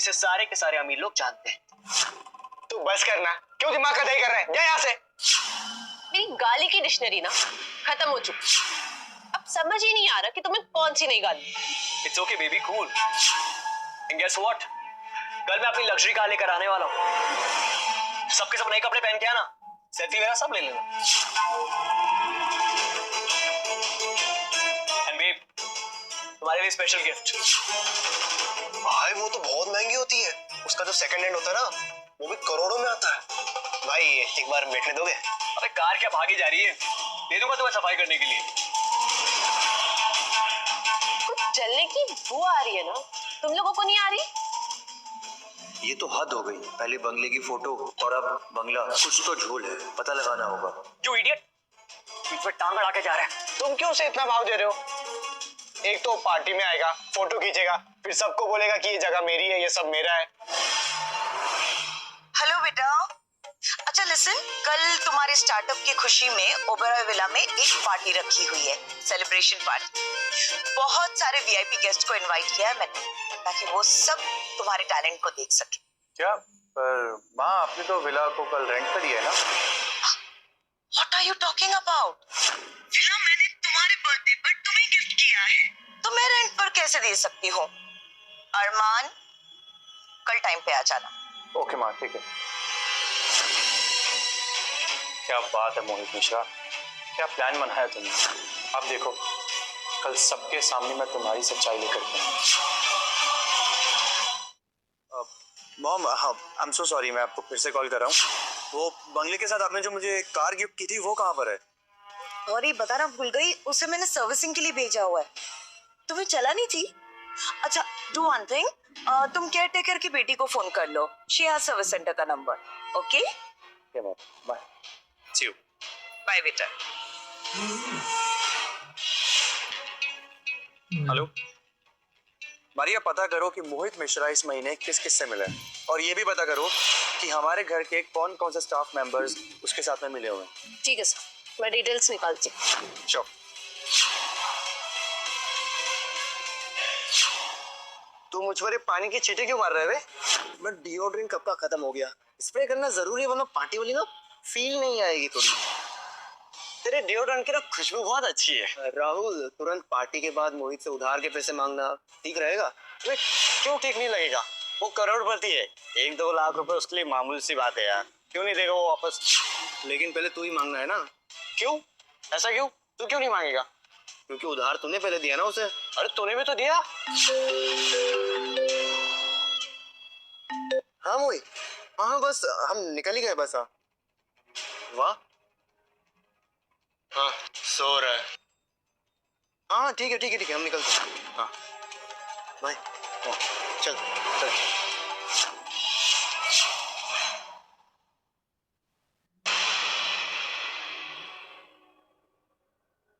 जिसे सारे के सारे अमीर लोग जानते हैं। तू बस करना, क्यों दिमाग का दही कर रहा है? जा यहाँ से। मेरी गाली की डिक्शनरी ना खत्म हो चुकी। अब समझ ही नहीं आ रहा कि तुम्हें कौन सी नई गाली। It's okay baby, cool. And guess what, कल मैं अपनी लग्जरी कार लेकर आने वाला हूँ। सबके सब नए कपड़े पहन के आना, सेल्फी वगैरह सब ले लेना। एंड बेब, तुम्हारे लिए स्पेशल गिफ्ट। भाई वो तो बहुत महंगी होती है, उसका जो सेकंड हैंड होता है ना, वो भी करोड़ों में आता है। भाई एक बार बैठने दोगे? अबे कार क्या भागी जा रही है, दे दूंगा तुम्हें सफाई करने के लिए। कुछ जलने की बू आ रही है ना, तुम लोगों को नहीं आ रही? ये तो हद हो गई, पहले बंगले की फोटो और अब बंगला। कुछ तो झोल है, पता लगाना होगा। जो इडियट, बीच में टांग अड़ा के जा रहा है। तुम क्यों उसे इतना भाव दे रहे हो? एक तो पार्टी में आएगा, फोटो खींचेगा, फिर सबको बोलेगा कि ये जगह मेरी है, ये सब मेरा है। हेलो बेटा। अच्छा लिसन, कल तुम्हारे स्टार्टअप की खुशी में ओबेरॉय विला में एक पार्टी रखी हुई है, सेलिब्रेशन पार्टी। बहुत सारे वीआईपी गेस्ट को इनवाइट किया है मैंने, ताकि वो सब तुम्हारे टैलेंट को देख सके। क्या? पर माँ, आपने तो विला को कल रेंट पर दिया है ना? What are you talking about? Villa मैंने तुम्हारे बर्थडे पर तुम्हें गिफ्ट किया है, तो मैं रेंट पर कैसे दे सकती हूँ? अरमान, कल टाइम पे आ जाना। ओके माँ, ठीक है। क्या बात है मोहित मिश्रा, क्या प्लान बनाया तुमने। अब देखो, कल सबके सामने मैं तुम्हारी सच्चाई लेकर के मॉम, हाँ, आई एम सो सॉरी, मैं आपको फिर से कॉल कर रहा हूँ। वो बंगले के साथ आपने जो मुझे कार गिफ्ट की थी, वो कहाँ पर है? सॉरी, बताना भूल गई, उसे मैंने सर्विसिंग के लिए भेजा हुआ है। तुम्हें चला नहीं थी? अच्छा, डू वन थिंग, तुम केयर टेकर की बेटी को फोन कर लो, शी हैज सर्विस सेंटर का number. Okay bye. See you. Bye बेटा। हेलो मारिया, पता करो कि मोहित मिश्रा इस महीने किस किस से मिला है, और ये भी पता करो कि हमारे घर के कौन कौन से स्टाफ मेंबर्स उसके साथ में मिले हुए हैं। ठीक है सर, मैं डिटेल्स निकालती हूँ। श्योर। तू मुझ पर पानी की छींटे क्यों मार रहा है बे? मैं डिओड्रेंट कब का खत्म हो गया। स्प्रे करना जरूरी है, वरना पार्टी वाली ना फील नहीं आएगी थोड़ी। तेरे डिओड्रेंट की ना खुशबू बहुत अच्छी है। राहुल, तुरंत पार्टी के बाद मोहित से उधार के पैसे मांगना ठीक रहेगा? अबे क्यों ठीक नहीं लगेगा? वो करोड़पति है, 1-2 लाख रुपए उसके लिए मामूली सी बात है यार। क्यों नहीं देगा वो वापस? लेकिन पहले तू ही मांगना है ना। क्यों? ऐसा क्यों? तू क्यों नहीं मांगेगा? क्योंकि उधार तूने पहले दिया ना उसे। अरे तूने भी तो दिया। हाँ मोहित, हाँ बस हम निकल ही गए बस। वाह, हाँ सो रहा है। हाँ ठीक है ठीक है ठीक है, हम निकलते हैं। हाँ बाय। चल चल।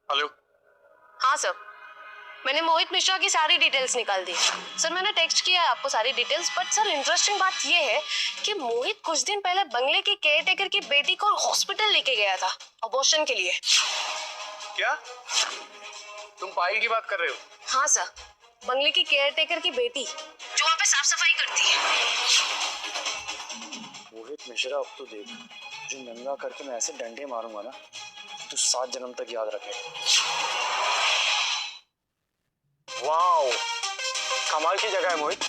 हेलो। हाँ सर, मैंने मोहित मिश्रा की सारी डिटेल्स निकाल दी। सर मैंने टेक्स्ट किया है आपको सारी डिटेल्स, बट सर इंटरेस्टिंग बात ये है कि मोहित कुछ दिन पहले बंगले की केयरटेकर की बेटी को हॉस्पिटल लेके गया था अबॉर्शन के लिए। क्या तुम पायल की बात कर रहे हो? हाँ सर, बंगले की केयरटेकर की बेटी जो वहाँ पे साफ सफाई करती है। मोहित मिश्रा, अब तो देख, जो नंगा करके मैं ऐसे डंडे मारूंगा ना, तू 7 जन्म तक याद रखे। वाओ, कमाल की जगह है मोहित।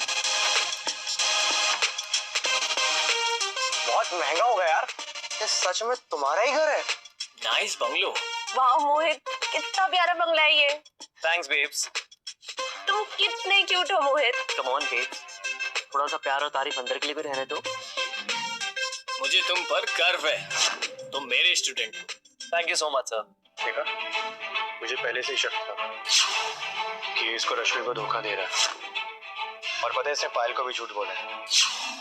बहुत महंगा होगा यार। ये सच में तुम्हारा ही घर है? Nice bungalow. वाह मोहित, कितना प्यारा बंगला है ये। Thanks babes. तुम कितने क्यूट हो मोहित। कम ऑन बेब्स, थोड़ा सा प्यार और तारीफ अंदर के लिए भी रहने दो। मुझे तुम पर गर्व है, तुम मेरे स्टूडेंट हो। Thank you so much sir. देखा, मुझे पहले से ही शक था कि इसको रश्मि को धोखा दे रहा है, और पता है इसने पायल को भी झूठ बोला है।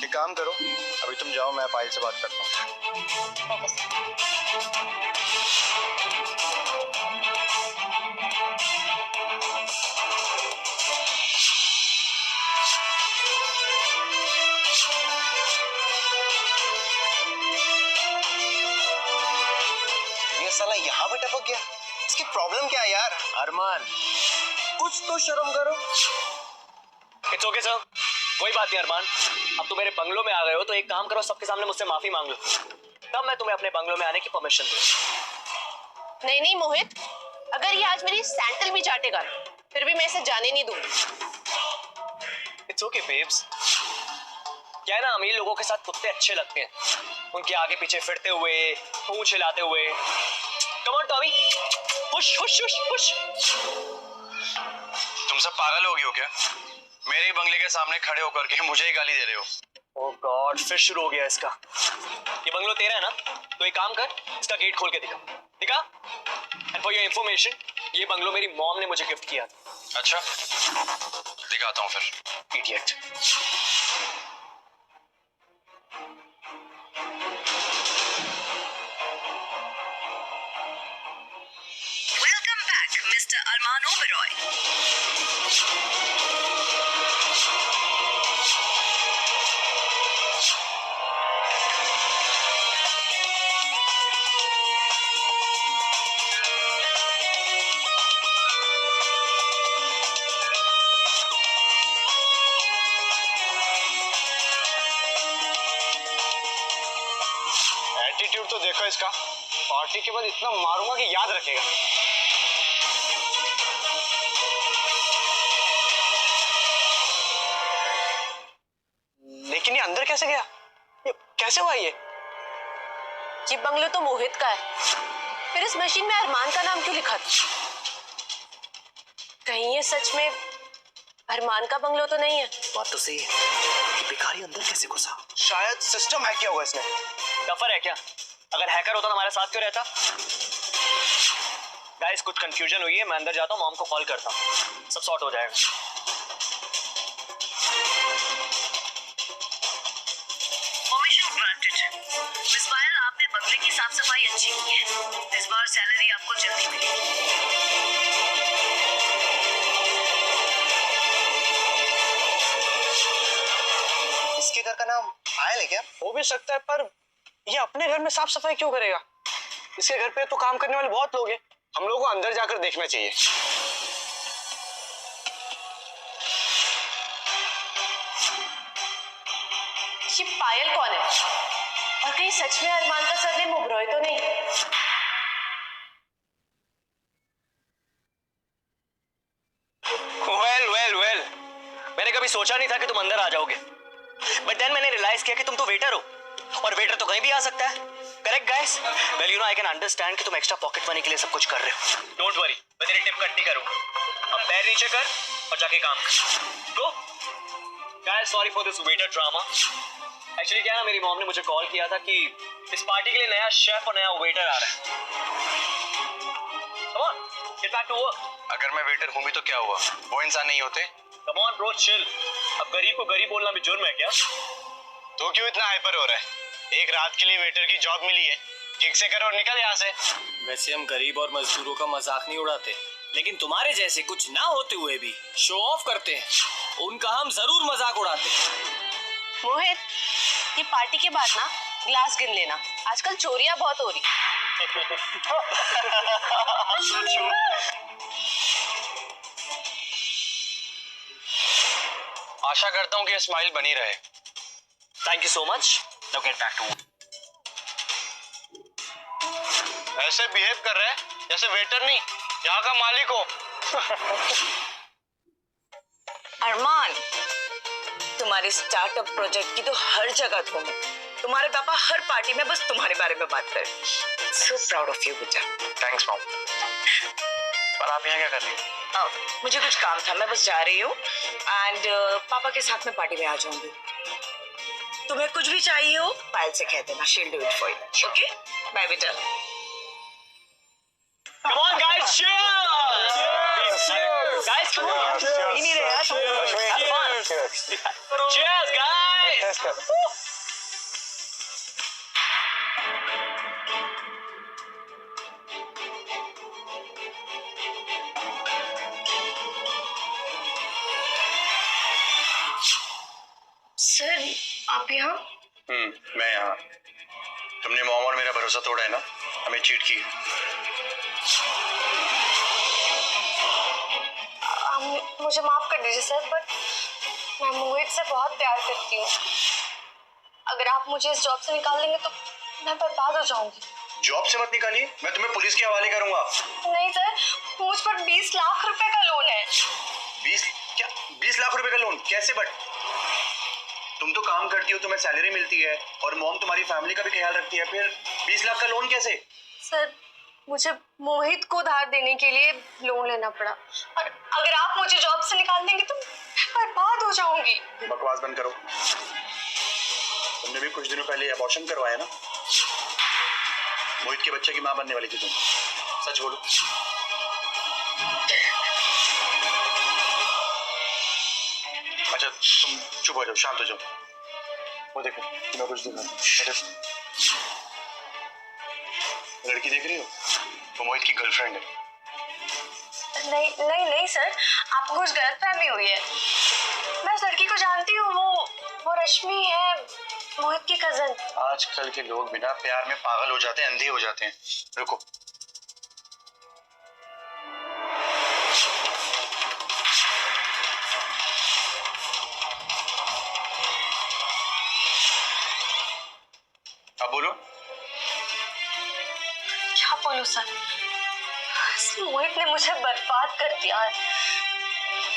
एक काम करो, अभी तुम जाओ, मैं पायल से बात करता हूँ। ये साला यहाँ पे टपक गया, इसकी प्रॉब्लम क्या है यार? अरमान, कुछ तो शर्म करो। इट्स ओके सर, कोई बात नहीं अरमान, अब तुम मेरे बंगलो में आ गए हो तो एक काम करो, सबके सामने मुझसे माफी मांग लो, तब मैं तुम्हें अपने बंगलो में आने की परमिशन दूँ। नहीं नहीं मोहित, अगर ये आज मेरी सैंडल भी चाटेगा फिर भी मैं इसे जाने नहीं दूंगी। It's okay babes. क्या है ना, अमीर लोगों के साथ कुत्ते अच्छे लगते हैं, उनके आगे पीछे फिरते हुए, पूंछ हिलाते हुए। Come on Tommy, push push push push. तुम सब पागल हो गए हो क्या? मेरे ही बंगले के सामने खड़े होकर के मुझे ही गाली दे रहे हो। ओह गॉड, फिर शुरू हो गया इसका। ये बंगलो तेरा है ना, तो एक काम कर, इसका गेट खोल के दिखा दिखा। एंड फॉर योर इंफॉर्मेशन, ये बंगलो मेरी मॉम ने मुझे गिफ्ट किया था। अच्छा, दिखाता हूँ फिर। इडियट। वेलकम बैक मिस्टर अरमान ओबेरॉय। एटीट्यूड तो देखो इसका, पार्टी के बाद इतना मारूंगा कि याद रखेगा। लेकिन ये अंदर कैसे गया? ये कैसे हुआ ये बंगलो तो मोहित का है, फिर इस मशीन में अरमान का नाम क्यों लिखा था? कहीं ये सच में अरमान का बंगलो तो नहीं है? बात तो सही है, ये भिखारी अंदर कैसे घुसा? शायद सिस्टम हैक किया होगा इसने। डफर है क्या? अगर हैकर होता तो हमारे साथ क्यों रहता? गाइस, कुछ कंफ्यूजन हुई है, मैं अंदर जाता हूँ, मॉम को कॉल करता हूँ, सब सॉर्ट हो जाएगा। Permission granted. मिस पायल, आपने बंगले की साफ सफाई अच्छी की है, इस बार सैलरी आपको जल्दी मिलेगी। इसके घर का नाम पायल है क्या? हो भी सकता है, पर ये अपने घर में साफ सफाई क्यों करेगा? इसके घर पे तो काम करने वाले बहुत लोग हैं। हम लोगों को अंदर जाकर देखना चाहिए। ये पायल कौन है? और कहीं सच में अरमान का सरनेम ओबेरॉय तो नहीं? वेल, मैंने कभी सोचा नहीं था कि तुम अंदर आ जाओगे, बट देन मैंने रियलाइज किया कि तुम तो वेटर हो, और वेटर तो कहीं भी आ सकता है। Correct guys? Well you know, I can understand कि तुम एक्स्ट्रा पॉकेट मनी के लिए सब कुछ कर रहे हो। डोंट वरी, मैं तेरी टिप कट नहीं करूंगा। अब पैर नीचे कर और जाके काम कर। Go guys, sorry for this waiter drama. Actually क्या है ना, मेरी मॉम ने मुझे कॉल किया था कि इस पार्टी के लिए नया शेफ और नया वेटर आ रहा है। Come on, get back to work. अगर मैं वेटर हूँ भी तो क्या हुआ, वो इंसान नहीं होते? Come on bro, chill. अब गरीब को गरीब बोलना भी जुर्म है क्या? तो क्यों इतना हाइपर हो रहा है? एक रात के लिए वेटर की जॉब मिली है, ठीक से करो और निकल यहाँ से। वैसे हम गरीब और मजदूरों का मजाक नहीं उड़ाते, लेकिन तुम्हारे जैसे कुछ ना होते हुए भी शो ऑफ करते हैं, उनका हम जरूर मजाक उड़ाते हैं। मोहित, ये पार्टी के बाद ना ग्लास गिन लेना, आजकल चोरियां बहुत हो रही। आशा करता हूँ कि ये स्माइल बनी रहे। Thank you so much. Now get back to work. ऐसे बिहेव कर रहे हैं जैसे वेटर नहीं, यहाँ का मालिक हो। अरमान, तुम्हारे स्टार्टअप प्रोजेक्ट की तो हर जगह धूम है। तुम्हारे पापा हर पार्टी में बस तुम्हारे बारे में बात कर। सो प्राउड ऑफ यू बेटा। Thanks mom. पर आप यहाँ क्या कर रही हो? मुझे कुछ काम था, मैं बस जा रही हूँ एंड पापा के साथ में पार्टी में आ जाऊंगी। तुम्हें कुछ भी चाहिए हो पायल से कह देना, she will do it for you. Okay, bye बेटा। Come on guys, cheers! Guys, come on. पी नहीं रहे यार, have fun. Cheers guys! Sir, आप यहाँ? मैं यहाँ। तुमने मॉम और मेरा भरोसा तोड़ा है ना, हमें चीट की। मुझे माफ कर दीजिए सर, बट मैं मोहित से बहुत प्यार करती हूँ। अगर आप मुझे इस जॉब से निकाल देंगे तो मैं बर्बाद हो जाऊंगी। जॉब से मत निकालिए, मैं तुम्हें पुलिस के हवाले करूंगा। नहीं सर, मुझ पर 20 लाख रुपए का लोन है। 20 लाख रुपए का लोन कैसे? बट तुम तो काम करती हो, तुम्हें सैलरी मिलती है और मॉम तुम्हारी फैमिली का भी ख्याल रखती है, फिर 20 लाख का लोन कैसे? सर, मुझे मोहित को उधार देने के लिए लोन लेना पड़ा, और अगर आप मुझे जॉब से निकाल देंगे तो मैं बर्बाद हो जाऊंगी। बकवास बंद करो। तुमने भी कुछ दिनों पहले अबॉर्शन करवाया ना? मोहित के बच्चे की मां बनने वाली थी तुम, सच बोलो। अच्छा तुम चुप हो जाओ, शांत हो जाओ। वो देखो मैं कुछ दिखा, लड़की देख रही हो? वो मोहित की गर्लफ्रेंड है। नहीं नहीं नहीं सर, आपको कुछ गलतफहमी हुई है। मैं उस लड़की को जानती हूँ, वो रश्मि है, मोहित की कजन। आजकल के लोग बिना प्यार में पागल हो जाते हैं, अंधे हो जाते हैं। रुको, अब बोलो। क्या बोलूं सर, इस मोहित ने मुझे बर्बाद कर दिया है।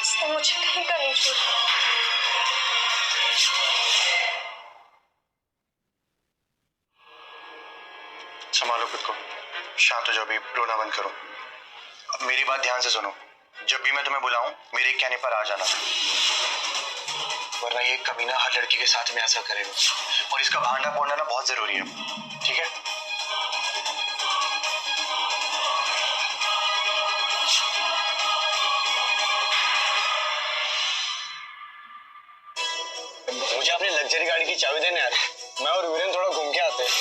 इसने मुझे कहीं का नहीं छोड़ा। संभालो खुद को, शांत हो जाओ, अभी रोना बंद करो। अब मेरी बात ध्यान से सुनो, जब भी मैं तुम्हें बुलाऊं मेरे कहने पर आ जाना, वरना ये कमीना हर लड़की के साथ में ऐसा करेगा और इसका भांडा फोड़ना ना बहुत जरूरी है, ठीक है? मुझे अपनी लग्जरी गाड़ी की चाबी देने यार, मैं और वीरेन थोड़ा घूम के आते हैं।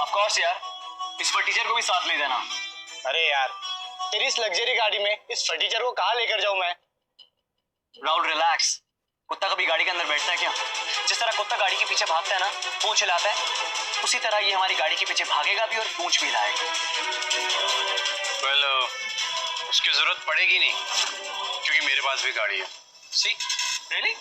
ऑफ कोर्स यार, इस फटीचर को भी साथ ले जाना। अरे यार, तेरी इस लग्जरी गाड़ी में इस फटीचर को कहाँ लेकर जाऊं मैं? राहुल रिलैक्स, कुत्ता कभी गाड़ी के अंदर बैठता है क्या? जिस तरह कुत्ता गाड़ी के पीछे भागता है ना, पूंछ हिलाता है, उसी तरह ये हमारी गाड़ी के पीछे भागेगा भी और पूंछ भी हिलाएगा। वेल, उसकी जरूरत पड़ेगी नहीं, क्योंकि मेरे पास भी गाड़ी है। सी रियली?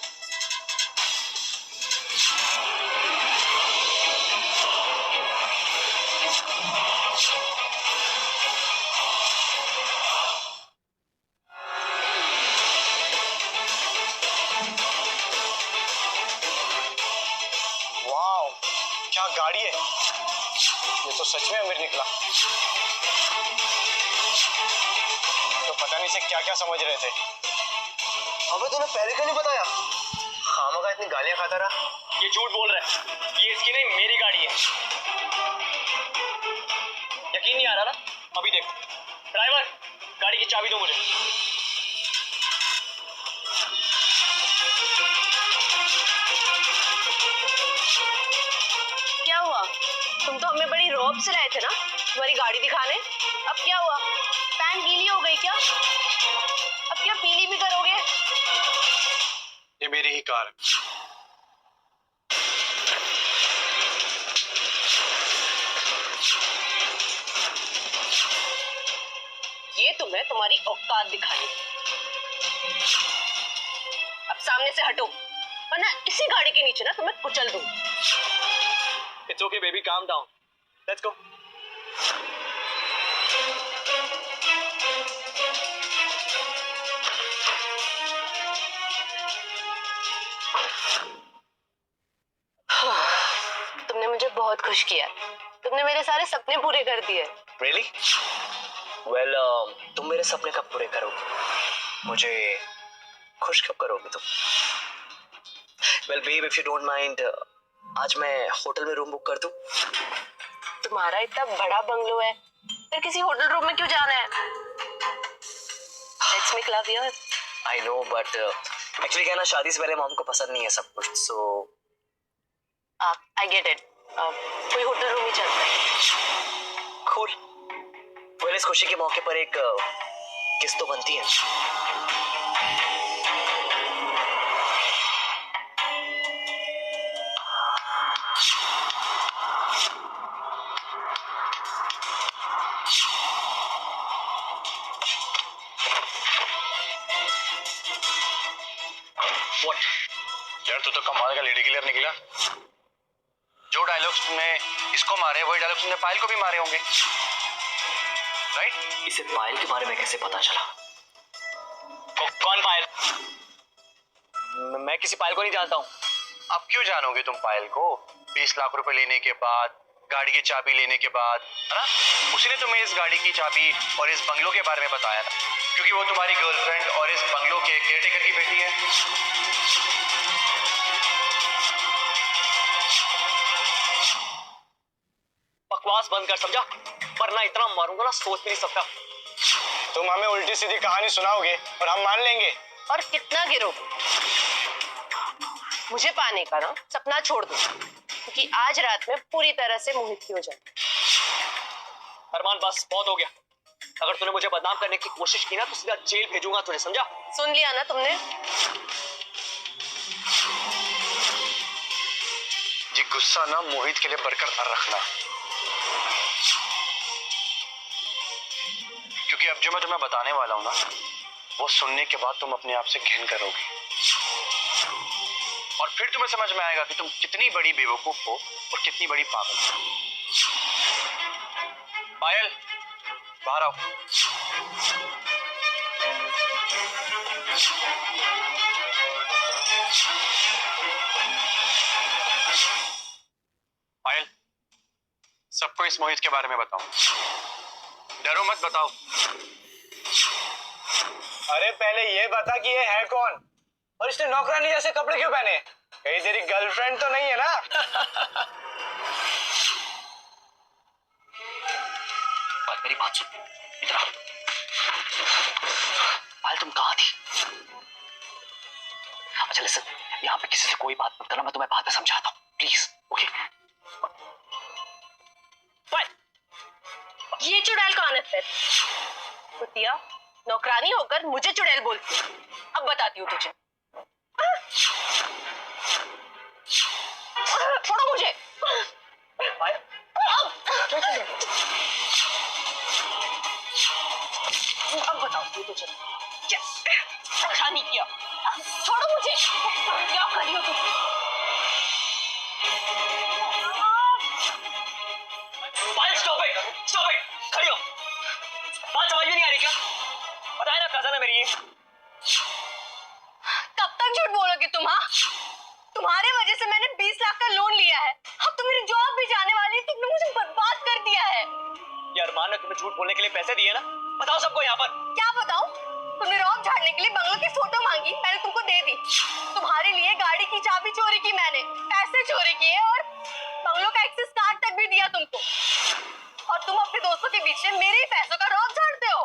वाओ, क्या गाड़ी है! ये तो सच में अमीर निकला। तो पता नहीं से क्या क्या समझ रहे थे। अबे तूने पहले क्यों नहीं बताया? खामखा इतनी गालियां खाता रहा। ये झूठ बोल रहा है, ये इसकी नहीं मेरी गाड़ी है। यकीन नहीं आ रहा ना? अभी देखो। ड्राइवर, गाड़ी की चाबी दो मुझे। क्या हुआ? तुम तो हमें बड़ी रौब से लाए थे ना तुम्हारी गाड़ी दिखाने। अब क्या हुआ? पैंट गीली हो गई क्या? अब क्या पीली भी करोगे? ये मेरी ही कार है। ये तुम्हें तुम्हारी औकात दिखानी। अब सामने से हटो, वरना इसी गाड़ी के नीचे ना तुम्हें कुचल दूं। It's okay baby, calm down, let's go. तुमने मुझे बहुत खुश किया। तुमने मेरे सारे सपने पूरे कर दिए। Really? वेल, तुम मेरे सपने कब पूरे करोगे? मुझे खुश कब करोगे तुम? Well babe, if you don't mind, आज मैं होटल में रूम बुक कर दूं? तुम्हारा इतना बड़ा बंगलो है, फिर किसी होटल रूम में क्यों जाना है? Let's make love here. I know, but actually क्या है ना, शादी से पहले मॉम को पसंद नहीं है सब कुछ, सो आई गेट इट। कोई होटल रूम ही चलता है। कूल। वेल, इस खुशी के मौके पर एक किस तो बनती है। व्हाट? यार तू तो कमाल का लेडी किलर निकला। जो डायलॉग्स तुमने इसको मारे वही डायलॉग्स तुमने पायल को भी मारे होंगे, राइट? इसे पायल के बारे में कैसे पता चला? कौन पायल? मैं किसी पायल को नहीं जानता हूँ। अब क्यों जानोगे तुम पायल को? 20 लाख रुपए लेने के बाद, गाड़ी की चाबी लेने के बाद, है ना? उसी ने तुम्हें इस गाड़ी की चाबी और इस बंगलो के बारे में बताया ना, क्योंकि वो तुम्हारी गर्लफ्रेंड और इस बंगलो के केयरटेकर की बेटी है। बकवास बंद कर, समझा? वरना इतना मारूंगा ना सोच भी नहीं सकता। तुम हमें उल्टी सीधी कहानी सुनाओगे और हम मान लेंगे। और कितना गिरो, मुझे पाने का ना सपना छोड़ दो, क्योंकि आज रात में पूरी तरह से मोहित की हो जाए। अरमान बस बहुत हो गया। अगर तूने मुझे बदनाम करने की कोशिश की ना तो सीधा जेल भेजूंगा तुझे, समझा? सुन लिया ना तुमने? ये गुस्सा ना मोहित के लिए बरकरार रखना, क्योंकि अब जो मैं तुम्हें बताने वाला हूं ना, वो सुनने के बाद तुम अपने आप से घिन करोगे और फिर तुम्हें समझ में आएगा कि तुम कितनी बड़ी बेवकूफ हो और कितनी बड़ी पागल हो। पायल, बाहर आओ। पायल, सबको इस मोहित के बारे में बताओ। डरो मत, बताओ। अरे पहले ये बता कि ये है कौन और इसने नौकरानी जैसे कपड़े क्यों पहने? कहीं तेरी गर्लफ्रेंड तो नहीं है ना? पायल मेरी बात सुन, इधर आ। पायल तुम कहाँ थी? अच्छा लिसन, यहाँ पे किसी से कोई बात मत करना, मैं तुम्हें बाद में समझाता हूँ, प्लीज, ओके? पायल, ये चुड़ैल कौन है फिर? कुतिया, नौकरानी होकर मुझे चुड़ैल बोलती है। अब बताती हूँ तुझे। छोड़ो मुझे। पायल, अब बताती हूँ तुझे क्या नहीं किया। छोड़ो मुझे। क्या कर रही हो तुम? पायल स्टॉप इट, स्टॉप इट, खड़ी हो। बात समझ में नहीं आ रही क्या? बताया ना कजन है मेरी ये। कब तक झूठ बोलोगे तुम? हाँ, तुम्हारे वजह से मैंने 20 लाख का लोन लिया है। अब तो मेरी जॉब भी जाने वाली है। तुमने मुझे बर्बाद कर दिया है। यार मान ने तुम्हें झूठ बोलने के लिए पैसे दिए ना, बताओ सबको यहाँ पर। क्या बताऊं? तुमने रॉब झाड़ने के लिए बंगलों की फोटो मांगी, मैंने तुमको दे दी। तुम्हारे लिए गाड़ी की चाबी चोरी की मैंने, पैसे चोरी किए और बंगलों का एक्सेस कार्ड तक भी दिया तुमको। और तुम अपने दोस्तों के बीच में मेरे ही पैसों का रॉब झाड़ते हो।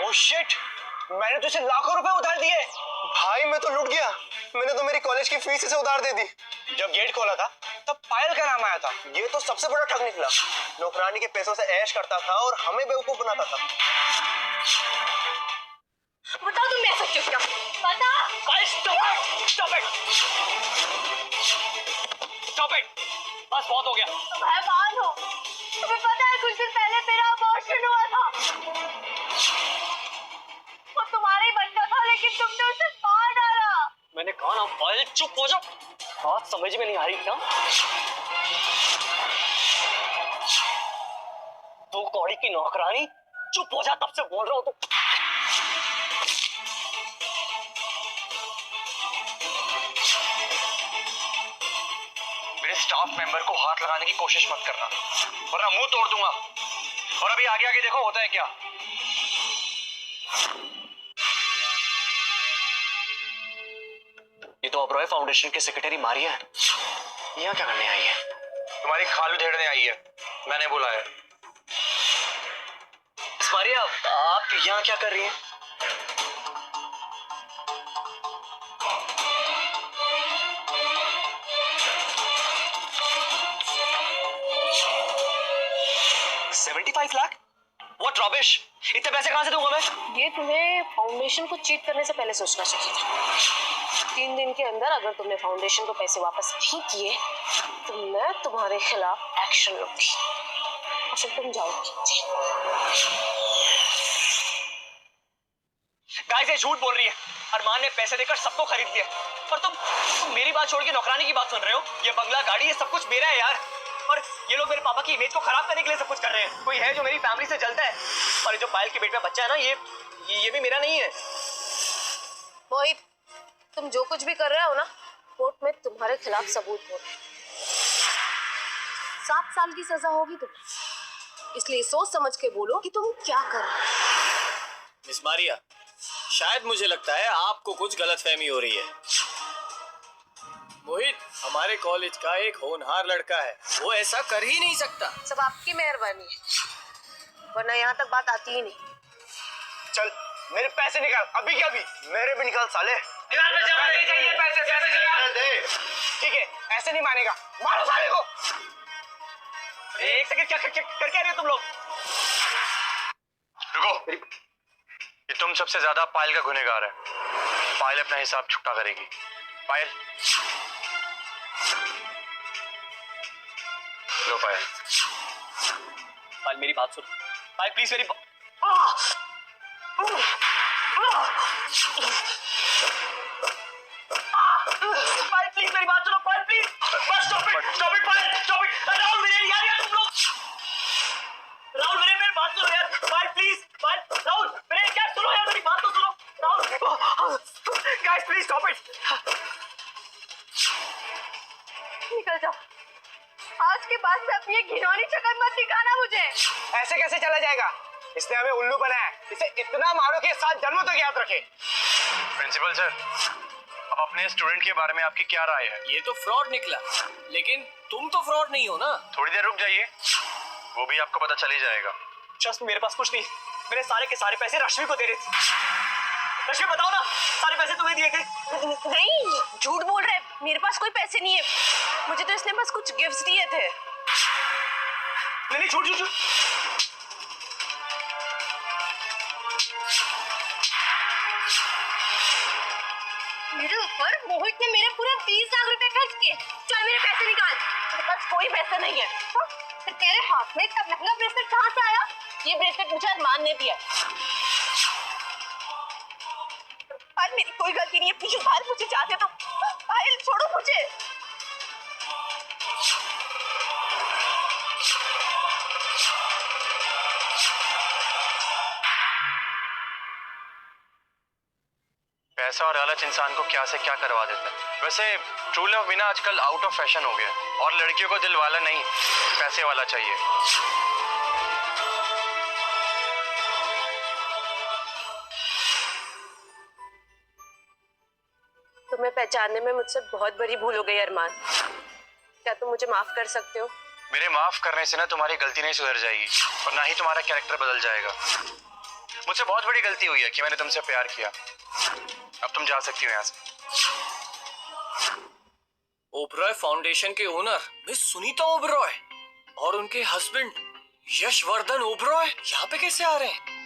ओह शिट, मैंने तुझे लाखों रुपए उधार दिए। भाई मैं तो लुट गया। मैंने तो मेरी कॉलेज की फीस से उधार दे दी। जब गेट खोला था तब पायल का नाम आया था। ये तो सबसे बड़ा ठग निकला। नौकरानी के पैसों से ऐश करता था और हमें बेवकूफ बनाता था। बताओ तुम ऐसा क्यों किया? बता। स्टॉप इट, स्टॉप इट, बस बहुत हो गया। तुम हैवान हो। तुम्हें पता है कुछ दिन पहले मेरा अबॉर्शन हुआ था। वो तुम्हारा ही बच्चा था, लेकिन तुमने उसे मार डाला। मैंने कहा ना पायल चुप हो जाओ। बात समझ में नहीं आ रही क्या? तू कौड़ी की नौकरानी, चुप हो जा, तब से बोल रहा हूँ तो। मेरे स्टाफ मेंबर को हाथ लगाने की कोशिश मत करना, वरना मुंह तोड़ दूंगा। और अभी आगे आगे देखो होता है क्या। ये तो अब्रॉय फाउंडेशन के सेक्रेटरी मारिया है। यहाँ क्या करने आई है? तुम्हारी खाल उधेड़ने आई है, मैंने बुलाया। मारिया, आप यहाँ क्या कर रही हैं? $75 लाख? What rubbish? इतने पैसे कहाँ से दूंगा मैं? ये तुम्हें फाउंडेशन को चीट करने से पहले सोचना चाहिए था। 3 दिन के अंदर अगर तुमने फाउंडेशन को पैसे वापस नहीं किए तो मैं तुम्हारे खिलाफ एक्शन लूंगी और फिर तुम जाओगी। गाइस ये झूठ बोल रही है। अरमान ने पैसे देकर सबको खरीद लिया, पर तुम मेरी बात छोड़ के नौकरानी की बात सुन रहे हो। ये बंगला, गाड़ी, ये सब कुछ मेरा है यार। और ये लोग मेरे पापा की इमेज को खराब करने के लिए सब कुछ कर रहे हैं। कोई है जो मेरी फैमिली से जलता है, और जो पायल के पेट में बच्चा है ना, ये भी मेरा नहीं है। मोहित, तुम जो कुछ भी कर रहे हो ना, कोर्ट में तुम्हारे खिलाफ सबूत हो। 7 साल की सजा होगी तुम्हें, इसलिए सोच समझ के बोलो कि तुम क्या कर रहे हो। मिस मारिया, शायद मुझे लगता है आपको कुछ गलतफहमी हो रही है। मोहित हमारे कॉलेज का एक होनहार लड़का है, वो ऐसा कर ही नहीं सकता। सब आपकी मेहरबानी है, वरना यहाँ तक बात आती ही नहीं। चल मेरे पैसे निकाल, अभी क्या अभी। मेरे भी निकाल साले। निकाल पैसे, चाहिए पैसे, पैसे निकाल दे। ठीक है, ऐसे नहीं मानेगा, मारो साले को। एक सेकंड, क्या कर क्या रहे हो तुम लोग? रुको, ये तुम सबसे ज्यादा पायल का गुनहगार है। पायल अपना हिसाब चुकता करेगी। पायल, लो पायल। पायल मेरी बात सुन। पायल प्लीज मेरी पायल प्लीज मेरी बात सुनो। पायल प्लीज, बस stop it Payal, stop it. Rahul मेरे यार तुम लोग, राहुल मेरी बात सुनो यार। पायल प्लीज, पायल, राहुल मेरे क्या सुनो यार, मेरी बात तो सुनो Rahul. Guys please stop it. निकल जाओ, आज के बाद से अपनी घिनौनी शक्ल मत दिखाना मुझे। ऐसे कैसे चला जाएगा? इसने हमें उल्लू बनाया, इसे इतना मारो कि 7 जन्मों तक याद रखे। प्रिंसिपल सर, अब अपने स्टूडेंट के बारे में आपकी क्या राय है? ये तो फ्रॉड निकला, लेकिन तुम तो फ्रॉड नहीं हो ना। थोड़ी देर रुक जाइए, वो भी आपको पता चल ही जाएगा। जस्ट मेरे पास कुछ नहीं, मेरे सारे के सारे पैसे रश्मि को दे रहे थे। रश्मि बताओ ना, सारे पैसे तुम्हें दिए थे? नहीं, झूठ बोल रहे, मेरे पास कोई पैसे नहीं है। मुझे तो इसने बस कुछ गिफ्ट्स दिए थे। नहीं झूठ झूठ झूठ। मेरे ऊपर मोहित ने मेरे पूरे 20 लाख रुपए खर्च किए। चल मेरे पैसे निकाल। मेरे पास कोई पैसे नहीं है। तो तेरे हाथ में इतना महंगा ब्रेसलेट कहाँ से आया? ये ब्रेसलेट मुझे अरमान ने दिया। पायल मेरी कोई गलती नहीं है, प्लीज पायल मुझे जाने दो। पायल छोड़ो मुझे। पैसा और लालच इंसान को क्या से क्या करवा देता है। वैसे ट्रू लव बिना आजकल आउट ऑफ फैशन हो गया, और लड़कियों को दिल वाला नहीं, पैसे वाला चाहिए। तुम्हें पहचानने में मुझसे बहुत बड़ी भूल हो गई अरमान। क्या तुम मुझे माफ कर सकते हो? मेरे माफ करने से ना तुम्हारी गलती नहीं सुधर जाएगी, और ना ही तुम्हारा कैरेक्टर बदल जाएगा। मुझसे बहुत बड़ी गलती हुई है कि मैंने तुमसे प्यार किया। अब तुम जा सकती हो यहाँ से। ओबरॉय फाउंडेशन के ओनर मिस सुनीता ओबरॉय और उनके हस्बैंड यशवर्धन ओबरॉय यहाँ पे कैसे आ रहे हैं?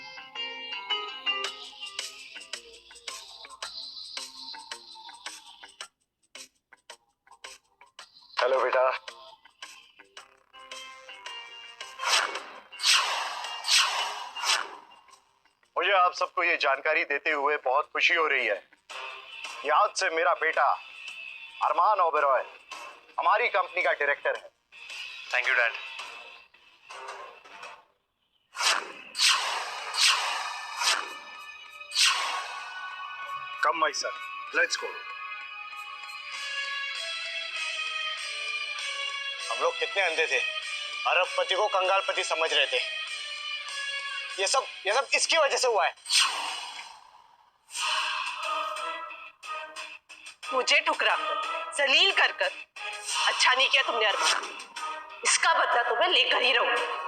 हेलो बेटा। मुझे आप सबको ये जानकारी देते हुए बहुत खुशी हो रही है कि आज से मेरा बेटा अरमान ओबरॉय हमारी कंपनी का डायरेक्टर है। Thank you dad. Come my son, let's go. हम लोग कितने अंधे थे, अरबपति को कंगालपति समझ रहे थे। ये सब इसकी वजह से हुआ है। मुझे ठुकरा कर, जलील कर कर अच्छा नहीं किया तुमने अरमान। इसका बदला तुम्हें लेकर ही रहूंगी।